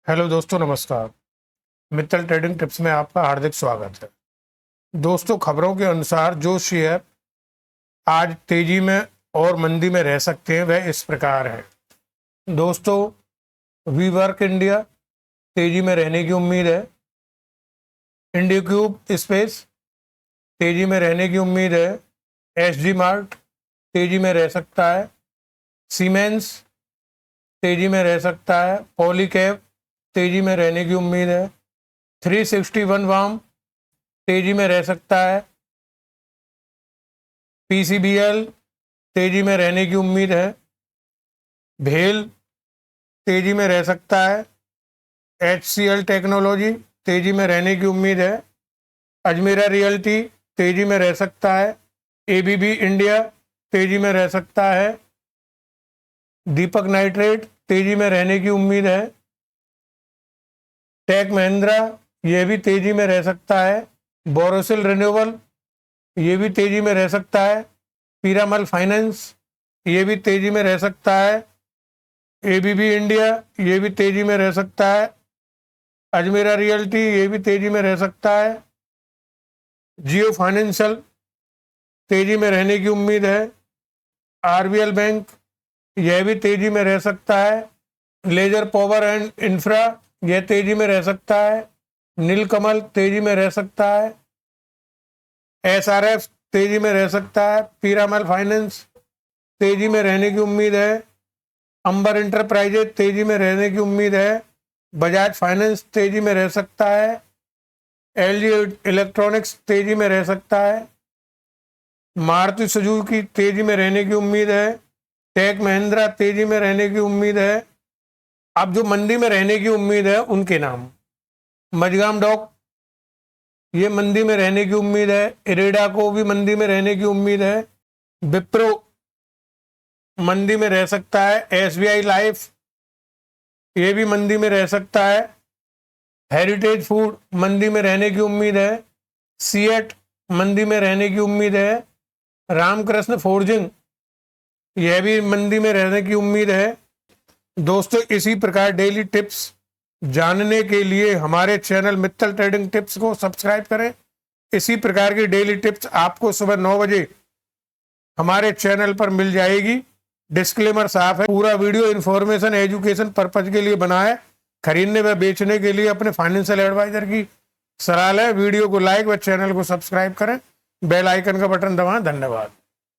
Hello दोस्तों, नमस्कार। Mittal trading tips में आपका हार्दिक स्वागत है। दोस्तों, खबरों के अनुसार जो शेयर आज तेजी में और मंदी में रह सकते हैं वह इस प्रकार है। दोस्तों, वी वर्क इंडिया तेजी में रहने की उम्मीद है। इंडिक्यूब स्पेस तेजी में रहने की उम्मीद है। एसजी मार्ट तेजी में रह सकता है। सीमेंस तेजी में रह सकता है। पॉलीकैब तेजी में रहने की उम्मीद है। 361 वाम तेजी में रह सकता है। पीसीबीएल तेजी में रहने की उम्मीद है। भेल तेजी में रह सकता है। एचसीएल टेक्नोलॉजी तेजी में रहने की उम्मीद है। अजमेरा रियल्टी तेजी में रह सकता है। एबीबी इंडिया तेजी में रह सकता है। दीपक नाइट्रेट तेजी में रहने की उम्मीद है। टेक महिंद्रा ये भी तेजी में रह सकता है। बोरोसिल रिन्यूएबल ये भी तेजी में रह सकता है। पीरामल फाइनेंस ये भी तेजी में रह सकता है। एबीबी इंडिया ये भी तेजी में रह सकता है। अजमेरा रियल्टी ये भी तेजी में रह सकता है। जियो फाइनेंशियल तेजी में रहने की उम्मीद है। आरबीएल बैंक यह भी तेजी में रह सकता है। लेजर पावर एंड इंफ्रा यह तेजी में रह सकता है। नीलकमल तेजी में रह सकता है। एसआरएफ तेजी में रह सकता है। पीरामल फाइनेंस तेजी में रहने की उम्मीद है। अंबर इंटरप्राइजेज तेजी में रहने की उम्मीद है। बजाज फाइनेंस तेजी में रह सकता है। एलजी इलेक्ट्रॉनिक्स तेजी में रह सकता है। मारुति सुजुकी तेजी में रहने की उम्मीद है। टेक महिंद्रा तेजी में रहने की उम्मीद है। अब जो मंदी में रहने की उम्मीद है उनके नाम: मजगाम डॉक ये मंदी में रहने की उम्मीद है। इरेडा को भी मंदी में रहने की उम्मीद है। विप्रो मंदी में रह सकता है। एसबीआई लाइफ ये भी मंदी में रह सकता है। हेरिटेज फूड मंदी में रहने की उम्मीद है। सीएट मंदी में रहने की उम्मीद है। रामकृष्ण फोर्जिंग यह भी मंदी में रहने की उम्मीद है। दोस्तों, इसी प्रकार डेली टिप्स जानने के लिए हमारे चैनल मित्तल ट्रेडिंग टिप्स को सब्सक्राइब करें। इसी प्रकार की डेली टिप्स आपको सुबह 9 बजे हमारे चैनल पर मिल जाएगी। डिस्क्लेमर साफ है, पूरा वीडियो इन्फॉर्मेशन एजुकेशन पर्पज के लिए बना है। खरीदने व बेचने के लिए अपने फाइनेंशियल एडवाइजर की सलाह लें। वीडियो को लाइक व चैनल को सब्सक्राइब करें। बेल आइकन का बटन दबाएं। धन्यवाद।